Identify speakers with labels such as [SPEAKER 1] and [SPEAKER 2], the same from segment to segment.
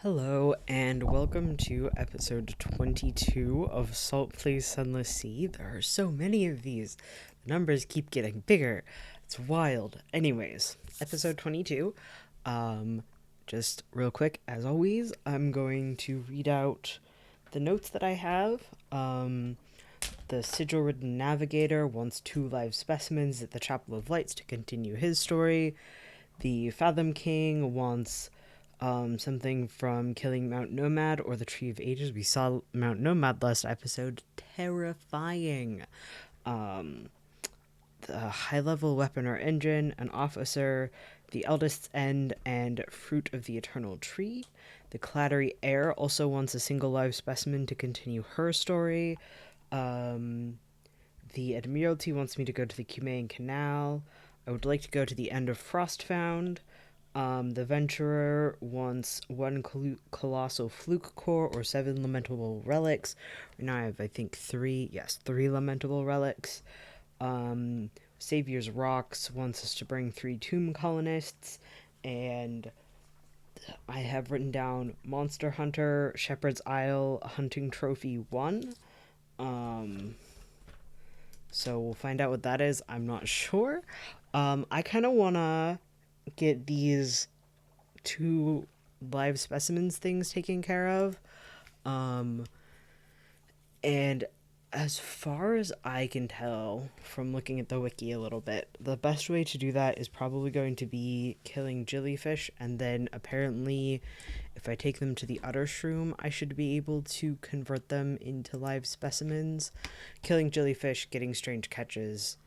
[SPEAKER 1] Hello, and welcome to episode 22 of Salt Plays Sunless Sea. There are so many of these. The numbers keep getting bigger. It's wild. Anyways, episode 22. Just real quick, as always, I'm going to read out the notes that I have. The sigil-ridden navigator wants 2 live specimens at the Chapel of Lights to continue his story. The Fathom King wants something from Killing Mount Nomad or the Tree of Ages. We saw Mount Nomad last episode. Terrifying. The high-level weapon or engine, an officer, the Eldest's End, and Fruit of the Eternal Tree. The Clattery Heir also wants a single live specimen to continue her story. The Admiralty wants me to go to the Cumaean Canal. I would like to go to the end of Frostfound. The Venturer wants 1 colossal fluke core or 7 lamentable relics. Right now I have, I think, 3 lamentable relics. Savior's Rocks wants us to bring 3 tomb colonists. And I have written down Monster Hunter, Shepherd's Isle, Hunting Trophy 1. So we'll find out what that is. I'm not sure. I kind of want to get these 2 live specimens things taken care of. And as far as I can tell from looking at the wiki a little bit, the best way to do that is probably going to be killing jellyfish, and then apparently if I take them to the Udder Shroom, I should be able to convert them into live specimens. Killing jellyfish, getting strange catches,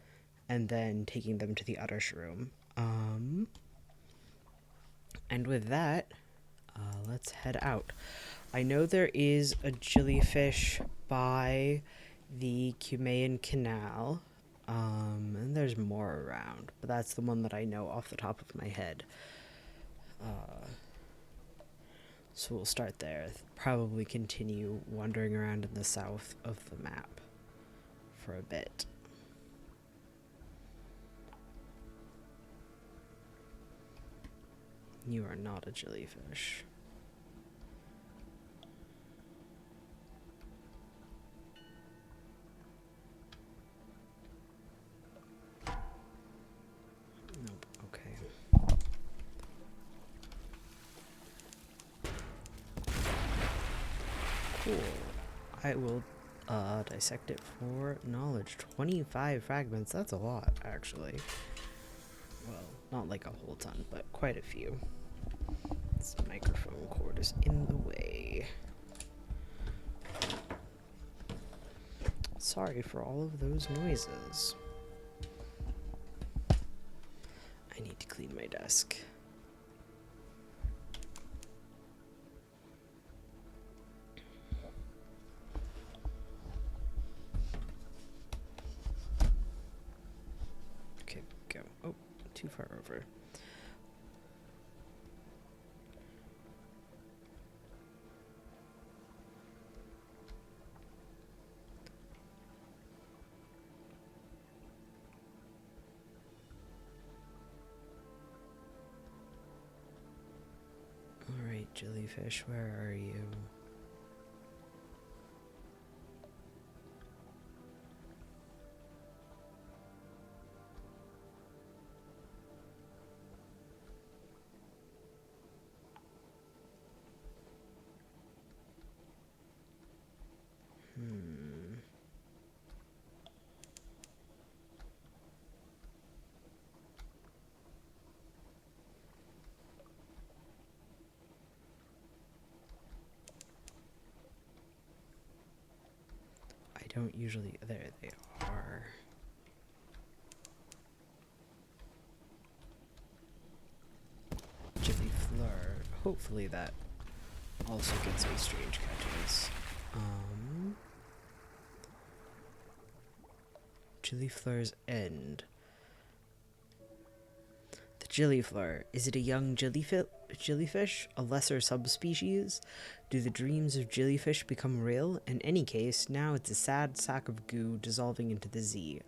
[SPEAKER 1] and then taking them to the Udder Shroom. And with that, let's head out. I know there is a jellyfish by the Cumaean Canal, and there's more around, but that's the one that I know off the top of my head. So we'll start there. Probably continue wandering around in the south of the map for a bit. You are not a jellyfish. Nope, okay. Cool. I will dissect it for knowledge. 25 fragments, that's a lot, actually. Well, not like a whole ton, but quite a few. This microphone cord is in the way. Sorry for all of those noises. I need to clean my desk. Okay, go. Oh, too far over. Alright, jellyfish, where are you? I don't usually... There they are. Jellyfleur. Hopefully that also gets me strange catches. Jellyfleur's End. The jellyfleur. Is it a young jellyfish? A lesser subspecies? Do the dreams of jellyfish become real? In any case, now it's a sad sack of goo dissolving into the Z.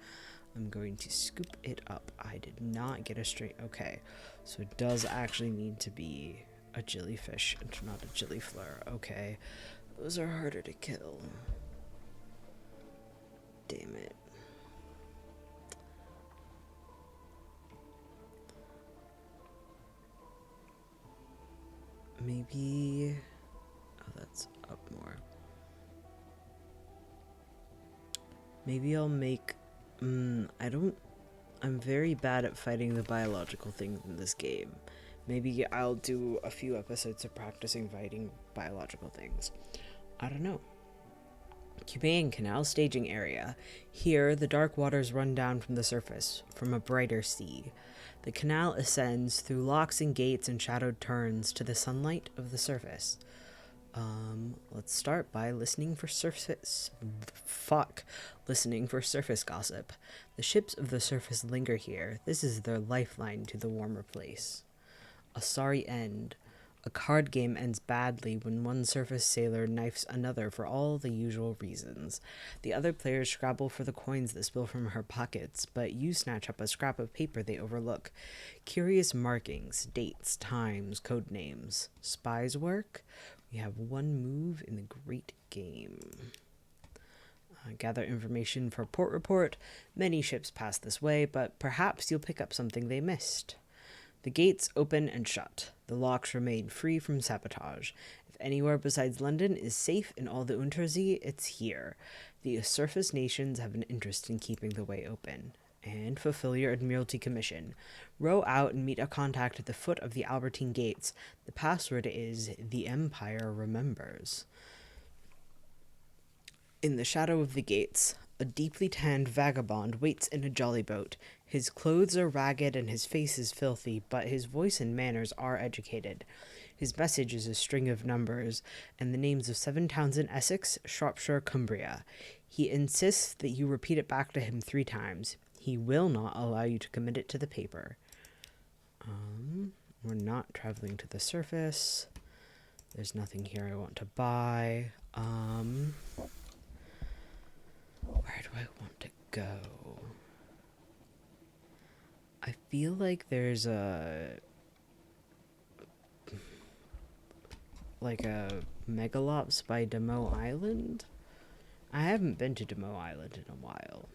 [SPEAKER 1] I'm going to scoop it up. I did not get a straight... Okay, so it does actually need to be A jellyfish and not a jellyfleur. Okay. Those are harder to kill. Damn it. Maybe... Oh, that's up more. Maybe I'll make... I'm very bad at fighting the biological things in this game. Maybe I'll do a few episodes of practicing fighting biological things. I don't know. Cubain Canal staging area. Here, the dark waters run down from the surface, from a brighter sea. The canal ascends through locks and gates and shadowed turns to the sunlight of the surface. Let's start by listening for surface gossip. The ships of the surface linger here. This is their lifeline to the warmer place. A sorry end. A card game ends badly when one surface sailor knifes another for all the usual reasons. The other players scrabble for the coins that spill from her pockets, but you snatch up a scrap of paper they overlook. Curious markings, dates, times, code names. Spies work? We have one move in the great game. Gather information for port report. Many ships pass this way, but perhaps you'll pick up something they missed. The gates open and shut. The locks remain free from sabotage. If anywhere besides London is safe in all the Untersee, it's here. The surface nations have an interest in keeping the way open. And fulfill your Admiralty commission. Row out and meet a contact at the foot of the Albertine gates. The password is "The Empire Remembers." In the shadow of the gates, a deeply tanned vagabond waits in a jolly boat. His clothes are ragged and his face is filthy, but his voice and manners are educated. His message is a string of numbers and the names of 7 towns in Essex, Shropshire, Cumbria. He insists that you repeat it back to him 3 times. He will not allow you to commit it to the paper. We're not traveling to the surface. There's nothing here I want to buy. Where do I want to go? I feel like there's a Megalops by Demo Island. I haven't been to Demo Island in a while.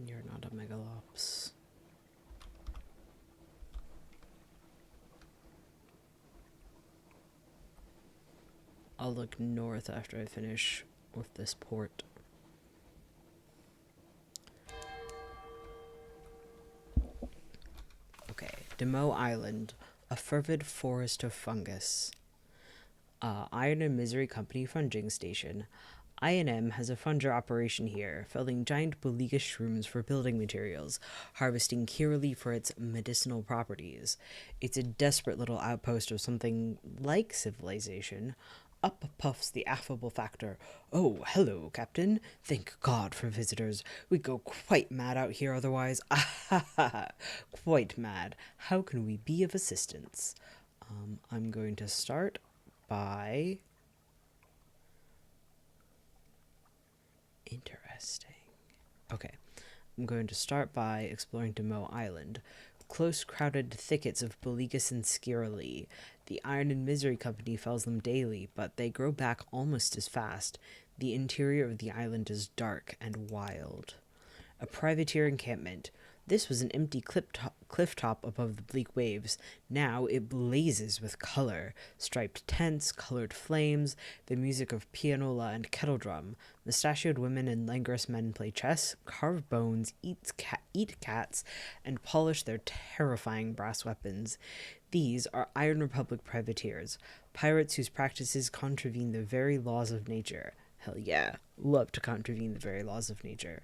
[SPEAKER 1] You're not a Megalops. I'll look north after I finish with this port. Okay, Demo Island, a fervid forest of fungus. Iron and Misery Company Funging Station. I&M has a funger operation here, felling giant Boliga shrooms for building materials, harvesting Kirili for its medicinal properties. It's a desperate little outpost of something like civilization. Up puffs the affable factor. "Oh, hello, Captain. Thank God for visitors. We'd go quite mad out here otherwise. Ah ha ha! Quite mad. How can we be of assistance?" I'm going to start by... Interesting. Okay, I'm going to start by exploring Demo Island. Close crowded thickets of Boligus and Skirili. The Iron and Misery Company fells them daily, but they grow back almost as fast. The interior of the island is dark and wild. A privateer encampment. This was an empty cliff top above the bleak waves. Now it blazes with color. Striped tents, colored flames, the music of pianola and kettle drum. Mustachioed women and languorous men play chess, carve bones, eat cats, and polish their terrifying brass weapons. These are Iron Republic privateers, pirates whose practices contravene the very laws of nature. Hell yeah, love to contravene the very laws of nature.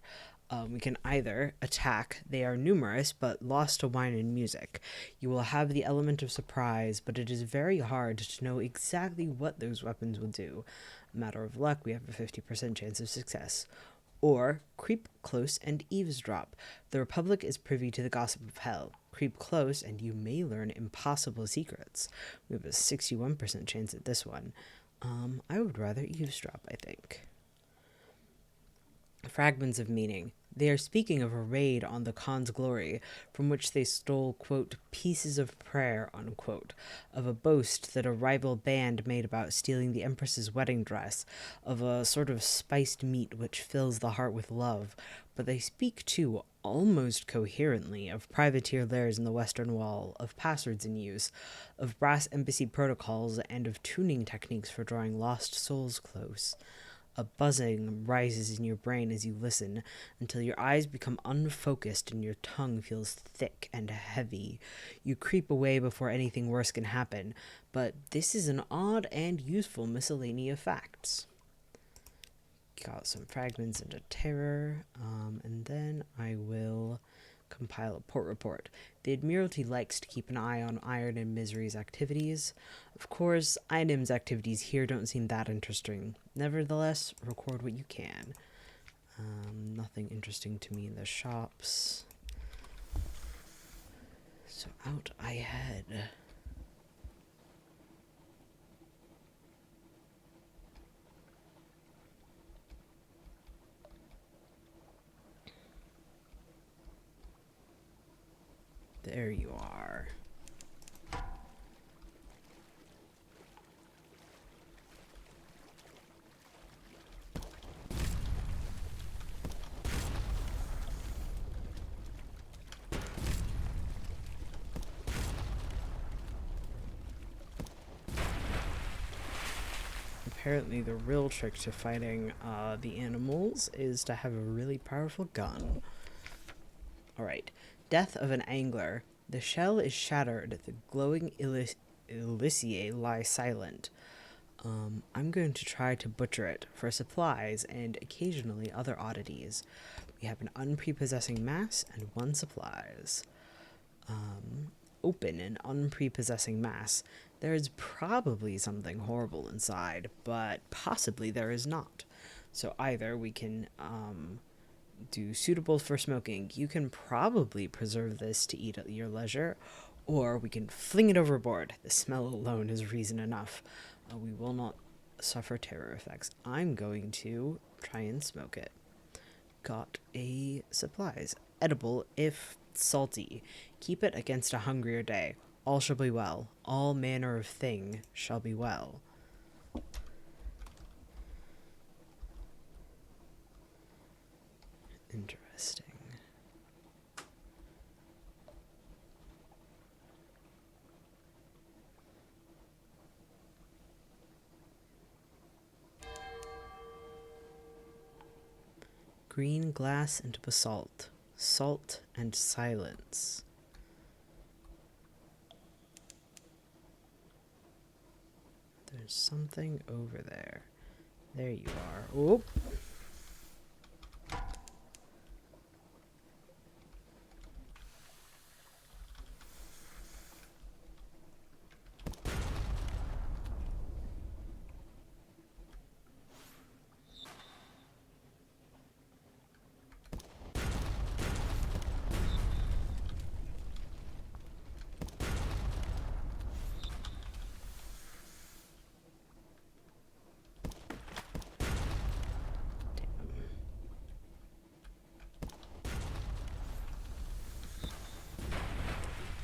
[SPEAKER 1] We can either attack, they are numerous but lost to wine and music. You will have the element of surprise, but it is very hard to know exactly what those weapons will do. A matter of luck, we have a 50% chance of success. Or creep close and eavesdrop. The Republic is privy to the gossip of hell. Creep close and you may learn impossible secrets. We have a 61% chance at this one. I would rather eavesdrop, I think. Fragments of meaning. They are speaking of a raid on the Khan's glory, from which they stole, quote, pieces of prayer, unquote, of a boast that a rival band made about stealing the Empress's wedding dress, of a sort of spiced meat which fills the heart with love. But they speak, too, almost coherently, of privateer lairs in the Western Wall, of passwords in use, of brass embassy protocols, and of tuning techniques for drawing lost souls close. A buzzing rises in your brain as you listen until your eyes become unfocused and your tongue feels thick and heavy. You creep away before anything worse can happen, but this is an odd and useful miscellany of facts. Got some fragments into terror, and then I will compile a port report. The Admiralty likes to keep an eye on Iron and Misery's activities. Of course, Iron's activities here don't seem that interesting. Nevertheless, record what you can. Nothing interesting to me in the shops. So out I head. There you are. Apparently the real trick to fighting the animals is to have a really powerful gun. Alright. Death of an angler. The shell is shattered. The glowing Elysiae lie silent. I'm going to try to butcher it for supplies and occasionally other oddities. We have an unprepossessing mass and 1 supplies. Open an unprepossessing mass. There is probably something horrible inside, but possibly there is not. So either we can do suitable for smoking. You can probably preserve this to eat at your leisure, or we can fling it overboard. The smell alone is reason enough. We will not suffer terror effects. I'm going to try and smoke it. Got a supplies. Edible if salty. Keep it against a hungrier day. All shall be well. All manner of thing shall be well. Interesting. Green glass and basalt. Salt and silence. There's something over there. There you are. Oh!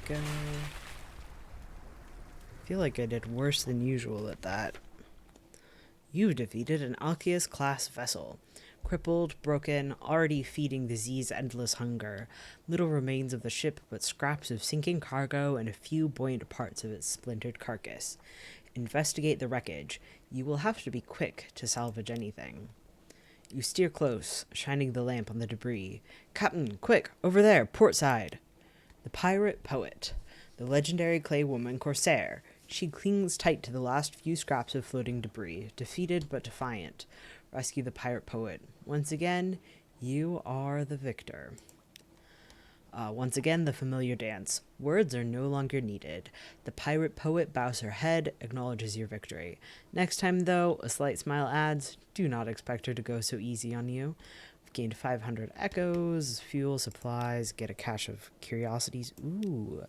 [SPEAKER 1] Go. I feel like I did worse than usual at that. You defeated an Alkeus-class vessel. Crippled, broken, already feeding the Z's endless hunger. Little remains of the ship but scraps of sinking cargo and a few buoyant parts of its splintered carcass. Investigate the wreckage. You will have to be quick to salvage anything. You steer close, shining the lamp on the debris. Captain, quick, over there, port side. The pirate poet. The legendary clay woman corsair. She clings tight to the last few scraps of floating debris, defeated but defiant. Rescue the pirate poet. Once again, you are the victor. Once again, the familiar dance. Words are no longer needed. The pirate poet bows her head, acknowledges your victory. Next time, though, a slight smile adds, do not expect her to go so easy on you. We've gained 500 echoes, fuel, supplies, get a cache of curiosities. Ooh,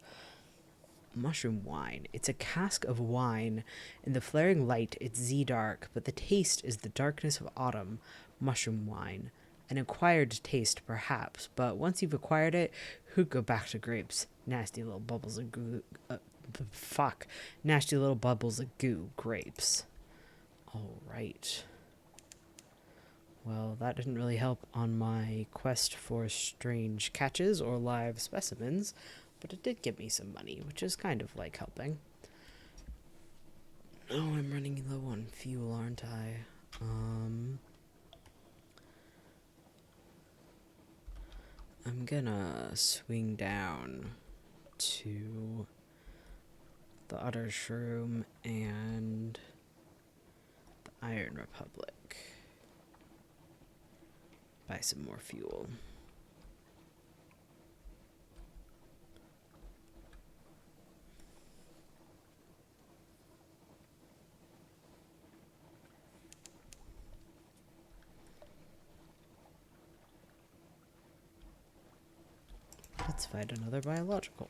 [SPEAKER 1] mushroom wine. It's a cask of wine. In the flaring light, it's Z-dark, but the taste is the darkness of autumn. Mushroom wine. An acquired taste, perhaps, but once you've acquired it, who'd go back to grapes? Nasty little bubbles of goo. Nasty little bubbles of goo. Grapes. Alright. Well, that didn't really help on my quest for strange catches or live specimens, but it did give me some money, which is kind of like helping. Oh, I'm running low on fuel, aren't I? I'm gonna swing down to the Utter Shroom and the Iron Republic. Buy some more fuel. Let's fight another biological.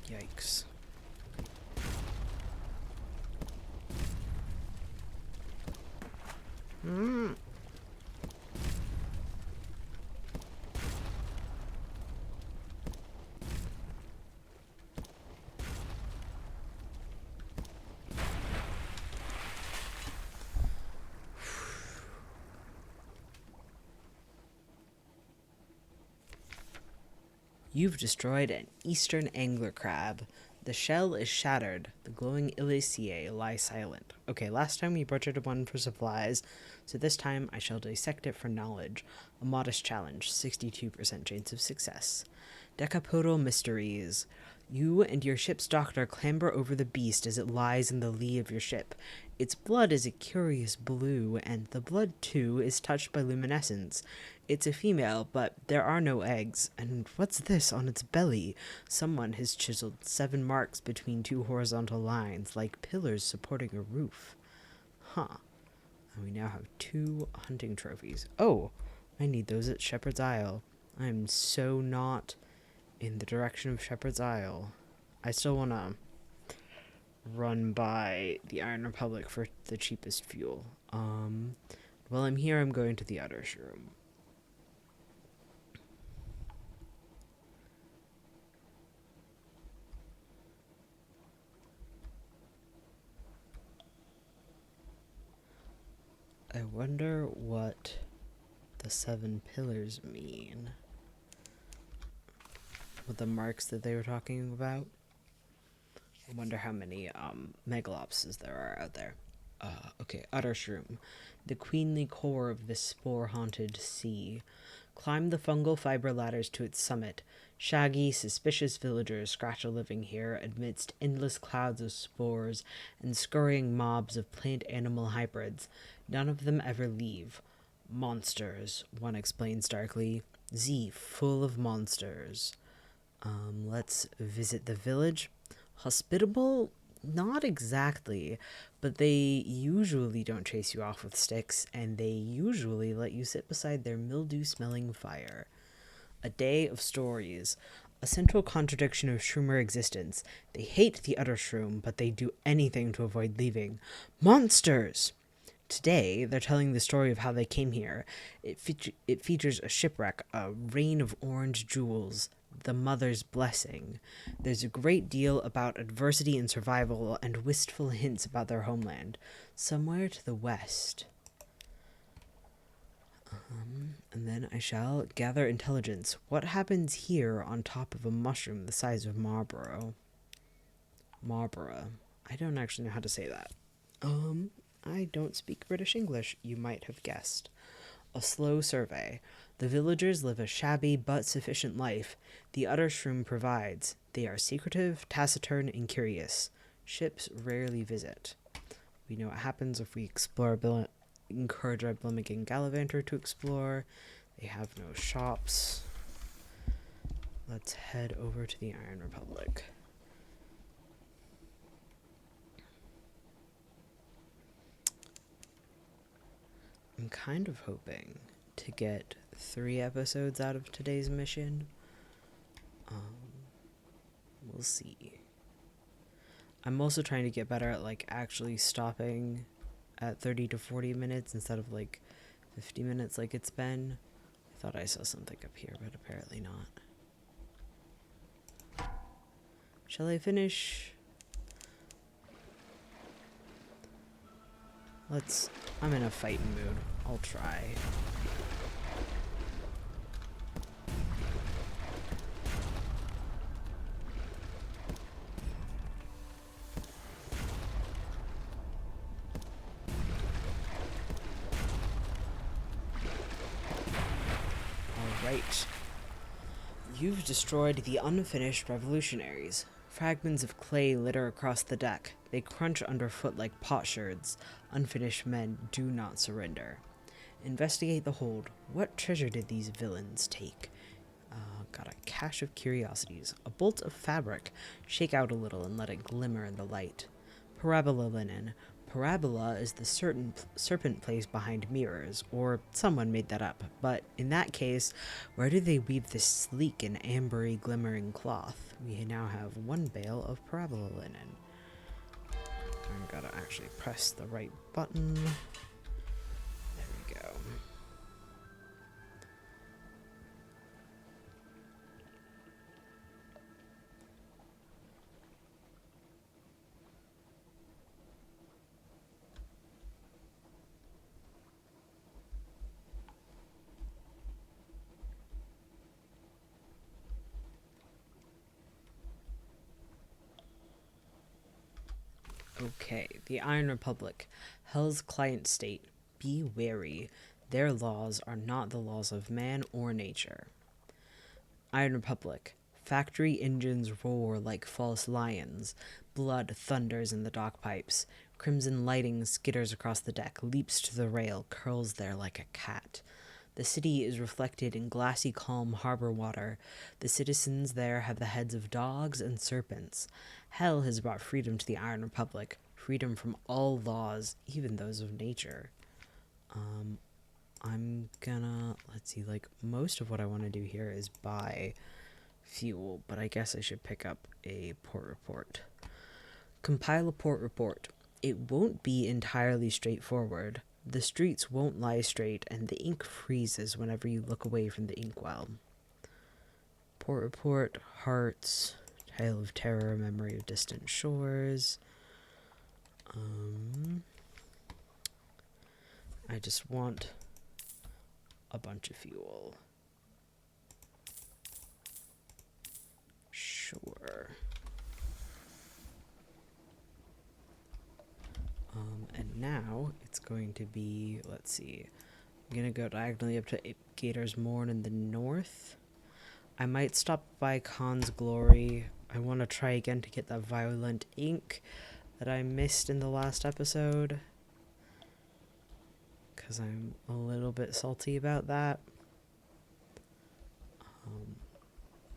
[SPEAKER 1] Yikes. You've destroyed an eastern angler crab. The shell is shattered. The glowing Iliceae lie silent. Okay, last time we butchered one for supplies, so this time I shall dissect it for knowledge. A modest challenge, 62% chance of success. Decapodal mysteries. You and your ship's doctor clamber over the beast as it lies in the lee of your ship. Its blood is a curious blue, and the blood, too, is touched by luminescence. It's a female, but there are no eggs. And what's this on its belly? Someone has chiseled 7 marks between 2 horizontal lines, like pillars supporting a roof. Huh. And we now have 2 hunting trophies. Oh, I need those at Shepherd's Isle. I'm so not in the direction of Shepherd's Isle. I still want to run by the Iron Republic for the cheapest fuel. While I'm here, I'm going to the Utter Shroom. I wonder what the 7 pillars mean. What the marks that they were talking about. I wonder how many megalopses there are out there. Okay, Utter Shroom. The queenly core of this spore-haunted sea. Climb the fungal fiber ladders to its summit. Shaggy, suspicious villagers scratch a living here amidst endless clouds of spores and scurrying mobs of plant-animal hybrids. None of them ever leave. Monsters, one explains darkly. Z, full of monsters. Let's visit the village. Hospitable? Not exactly, but they usually don't chase you off with sticks, and they usually let you sit beside their mildew-smelling fire. A day of stories. A central contradiction of Shroomer existence. They hate the Utter Shroom, but they do anything to avoid leaving. Monsters! Today, they're telling the story of how they came here. It features a shipwreck, a rain of orange jewels, the mother's blessing. There's a great deal about adversity and survival, and wistful hints about their homeland, somewhere to the west. And then I shall gather intelligence. What happens here on top of a mushroom the size of Marlborough? Marlborough. I don't actually know how to say that. I don't speak British English, you might have guessed. A slow survey. The villagers live a shabby but sufficient life. The utter shroom provides. They are secretive, taciturn, and curious. Ships rarely visit. We know what happens if we encourage our Blumigan Gallivanter to explore. They have no shops. Let's head over to the Iron Republic. I'm kind of hoping to get 3 episodes out of today's mission. We'll see. I'm also trying to get better at actually stopping at 30 to 40 minutes instead of 50 minutes like it's been. I thought I saw something up here, but apparently not. Shall I finish? I'm in a fighting mood. I'll try. Alright. You've destroyed the unfinished revolutionaries. Fragments of clay litter across the deck. They crunch underfoot like potsherds. Unfinished men do not surrender. Investigate the hold. What treasure did these villains take? Got a cache of curiosities. A bolt of fabric. Shake out a little and let it glimmer in the light. Parabola linen. Parabola is the serpent placed behind mirrors, or someone made that up. But in that case, where do they weave this sleek and ambery glimmering cloth? We now have 1 bale of parabola linen. I've got to actually press the right button. There we go. Okay, the Iron Republic. Hell's client state. Be wary. Their laws are not the laws of man or nature. Iron Republic. Factory engines roar like false lions. Blood thunders in the dock pipes. Crimson lighting skitters across the deck, leaps to the rail, curls there like a cat. The city is reflected in glassy calm harbor water. The citizens there have the heads of dogs and serpents. Hell has brought freedom to the Iron Republic. Freedom from all laws, even those of nature. I'm gonna, let's see, most of what I want to do here is buy fuel, but I guess I should pick up a port report. Compile a port report. It won't be entirely straightforward. The streets won't lie straight, and the ink freezes whenever you look away from the inkwell. Port report, hearts, tale of terror, memory of distant shores. I just want a bunch of fuel. Sure. And now it's going to be, let's see, I'm going to go diagonally up to Gator's Morn in the north. I might stop by Khan's Glory. I want to try again to get that violent ink that I missed in the last episode, because I'm a little bit salty about that.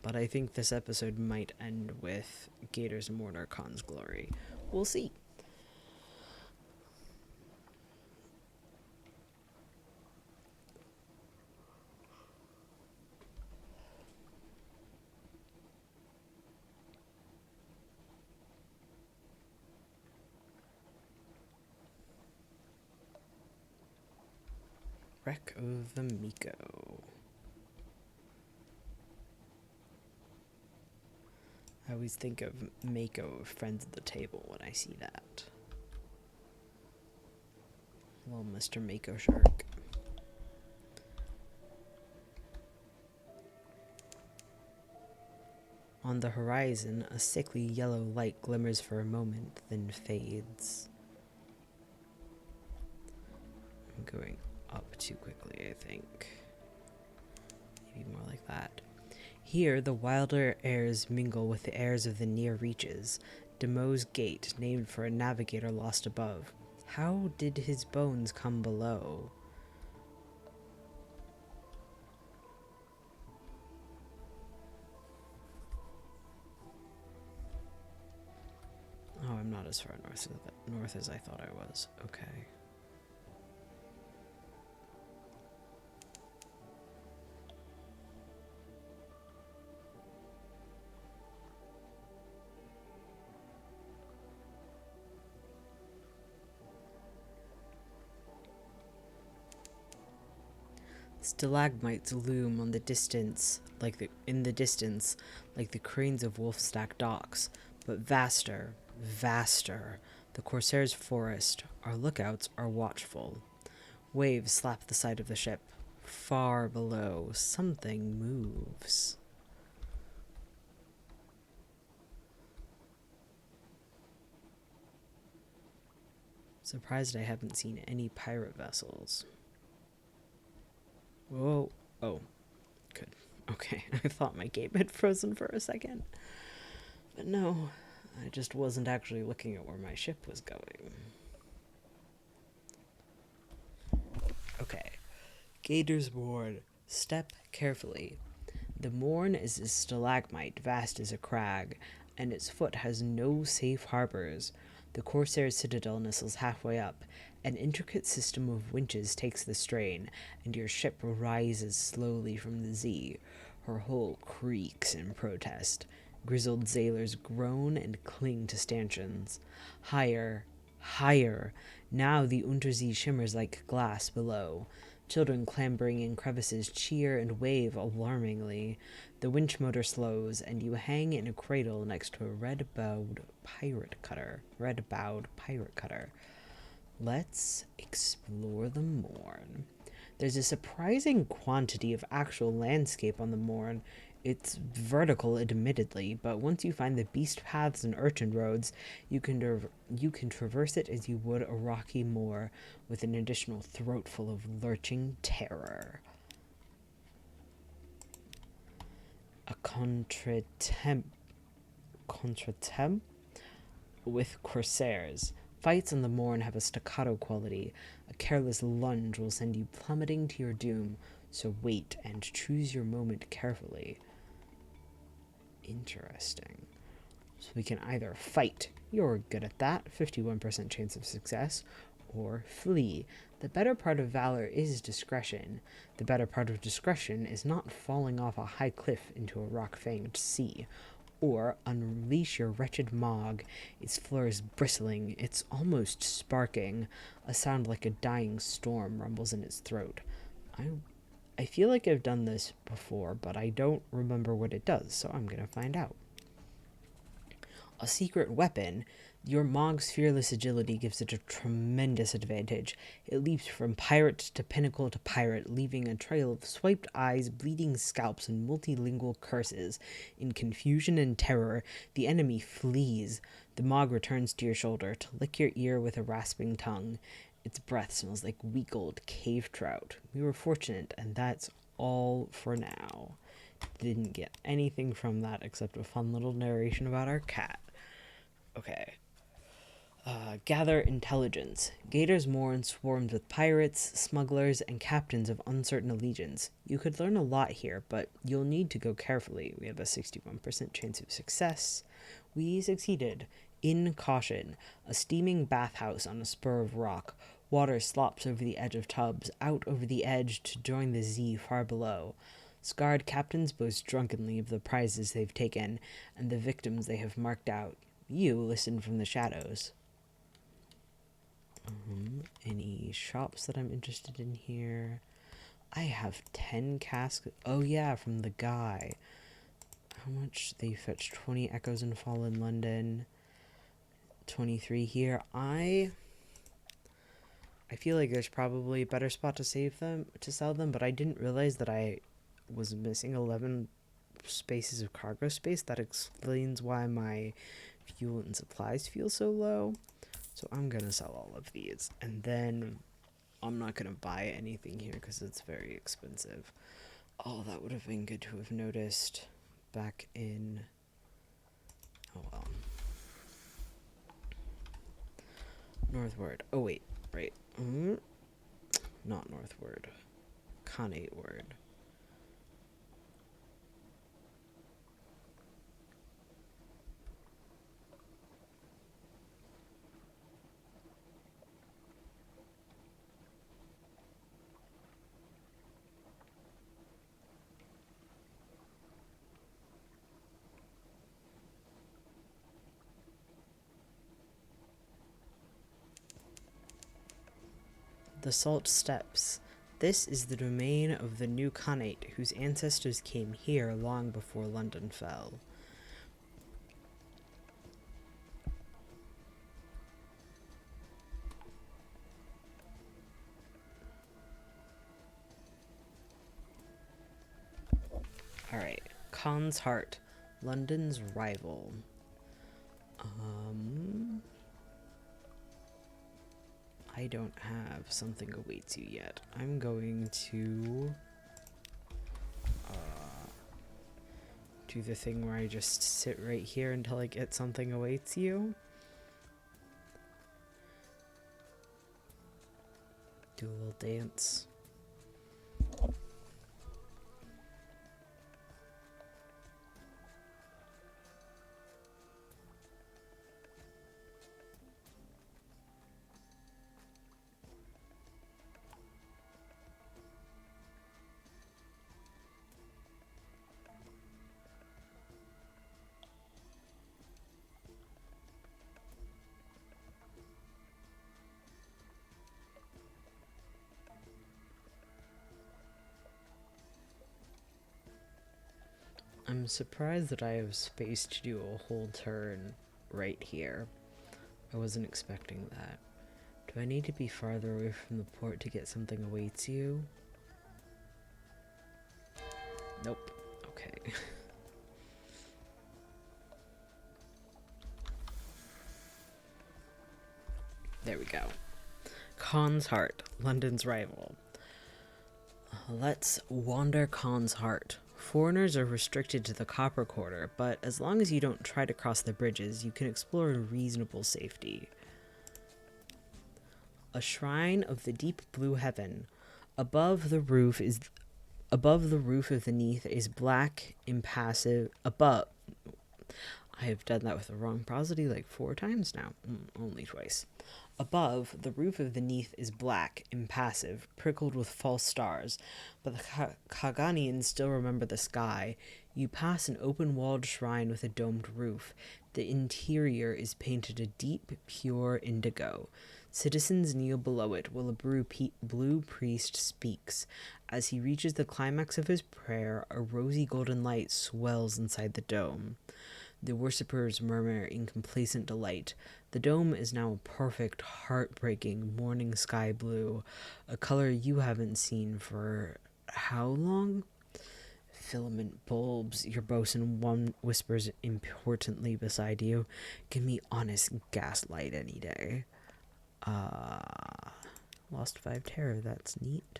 [SPEAKER 1] But I think this episode might end with Gator's Morn or Khan's Glory. We'll see. Wreck of the Miko. I always think of Mako, Friends at the Table, when I see that. Little Mr. Mako Shark. On the horizon, a sickly yellow light glimmers for a moment, then fades. I'm going up too quickly, I think. be more like that. Here, the wilder airs mingle with the airs of the near reaches. Demo's Gate, named for a navigator lost above. How did his bones come below? Oh, I'm not as far north as I thought I was. Okay. Stalagmites loom on the distance, in the distance, like the cranes of Wolfstack docks, but vaster, vaster. The Corsair's forest, our lookouts are watchful. Waves slap the side of the ship. Far below, something moves. Surprised I haven't seen any pirate vessels. Whoa. Oh, good. Okay, I thought my game had frozen for a second. But no, I just wasn't actually looking at where my ship was going. Okay. Gator's Mourn. Step carefully. The Mourn is a stalagmite vast as a crag, and its foot has no safe harbors. The Corsair's citadel nestles halfway up. An intricate system of winches takes the strain, and your ship rises slowly from the sea. Her hull creaks in protest. Grizzled sailors groan and cling to stanchions. Higher, higher. Now the Untersee shimmers like glass below. Children clambering in crevices cheer and wave alarmingly. The winch motor slows, and you hang in a cradle next to a red-bowed pirate cutter. Let's explore the Mourn. There's a surprising quantity of actual landscape on the Mourn. It's vertical, admittedly, but once you find the beast paths and urchin roads, you can traverse it as you would a rocky moor, with an additional throatful of lurching terror. A contretemps with Corsairs. Fights on the Mourn have a staccato quality. A careless lunge will send you plummeting to your doom, so wait and choose your moment carefully. Interesting. So we can either fight, you're good at that, 51% chance of success, or flee. The better part of valor is discretion. The better part of discretion is not falling off a high cliff into a rock-fanged sea. Or unleash your wretched Mog. Its floors bristling, it's almost sparking. A sound like a dying storm rumbles in its throat. I feel like I've done this before, but I don't remember what it does, so I'm gonna find out. A secret weapon. Your Mog's fearless agility gives it a tremendous advantage. It leaps from pirate to pinnacle to pirate, leaving a trail of swiped eyes, bleeding scalps, and multilingual curses. In confusion and terror, the enemy flees. The Mog returns to your shoulder to lick your ear with a rasping tongue. Its breath smells like week old cave trout. We were fortunate, and that's all for now. Didn't get anything from that except a fun little narration about our cat. Okay. Gather intelligence. Gator's Mourn swarms with pirates, smugglers, and captains of uncertain allegiance. You could learn a lot here, but you'll need to go carefully. We have a 61% chance of success. We succeeded. In caution. A steaming bathhouse on a spur of rock. Water slops over the edge of tubs, out over the edge to join the Z far below. Scarred captains boast drunkenly of the prizes they've taken, and the victims they have marked out. You listen from the shadows. Any shops that I'm interested in here? I have 10 casks. Oh yeah, from the guy. How much? They fetch 20 echoes in fallen London. 23 here. I feel like there's probably a better spot to sell them, but I didn't realize that I was missing 11 spaces of cargo space. That explains why my fuel and supplies feel so low. So I'm gonna sell all of these, and then I'm not gonna buy anything here because it's very expensive. Oh, that would have been good to have noticed back in... Oh, well. Northward. Oh, wait. Right. Not northward. Khanate word. The Salt Steppes. This is the domain of the new Khanate, whose ancestors came here long before London fell. Alright. Khan's Heart. London's rival. I don't have Something Awaits You yet. I'm going to do the thing where I just sit right here until I get Something Awaits You. Do a little dance. I'm surprised that I have space to do a whole turn right here. I wasn't expecting that. Do I need to be farther away from the port to get Something Awaits You? Nope. Okay. There we go. Khan's Heart, London's rival. Let's wander Khan's Heart. Foreigners are restricted to the Copper Quarter, but as long as you don't try to cross the bridges, you can explore in reasonable safety. A shrine of the deep blue heaven. Above the roof of the Neath is black, impassive. I have done that with the wrong prosody like 4 times now. Only twice. Above, the roof of the Neath is black, impassive, prickled with false stars, but the Khaganians still remember the sky. You pass an open-walled shrine with a domed roof. The interior is painted a deep, pure indigo. Citizens kneel below it while a blue priest speaks. As he reaches the climax of his prayer, a rosy golden light swells inside the dome. The worshippers murmur in complacent delight. The dome is now a perfect, heartbreaking morning sky blue, a color you haven't seen for how long? Filament bulbs, your bosun one whispers importantly beside you. Give me honest gaslight any day. Lost 5 terror, that's neat.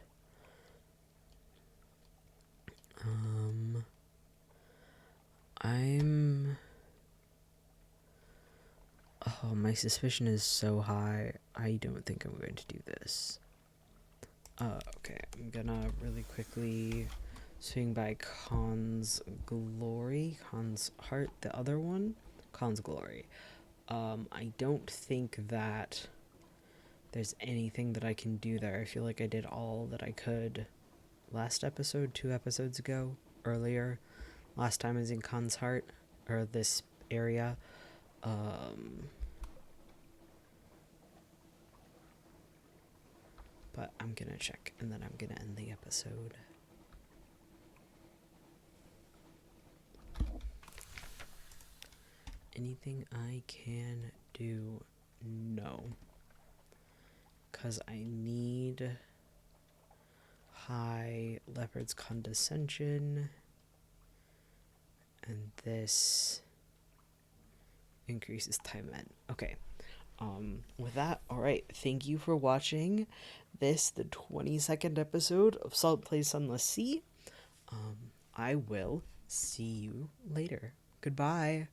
[SPEAKER 1] Oh, my suspicion is so high. I don't think I'm going to do this. Okay, I'm gonna really quickly swing by Khan's Heart, the other one. Khan's Glory. I don't think that there's anything that I can do there. I feel like I did all that I could last episode, 2 episodes ago, earlier. Last time I was in Khan's Heart, or this area. But I'm gonna check, and then I'm gonna end the episode. Anything I can do? No. Because I need high leopard's condescension, and this increases time end. Okay. With that, alright, thank you for watching this, the 22nd episode of Salt Plays Sunless Sea. I will see you later. Goodbye.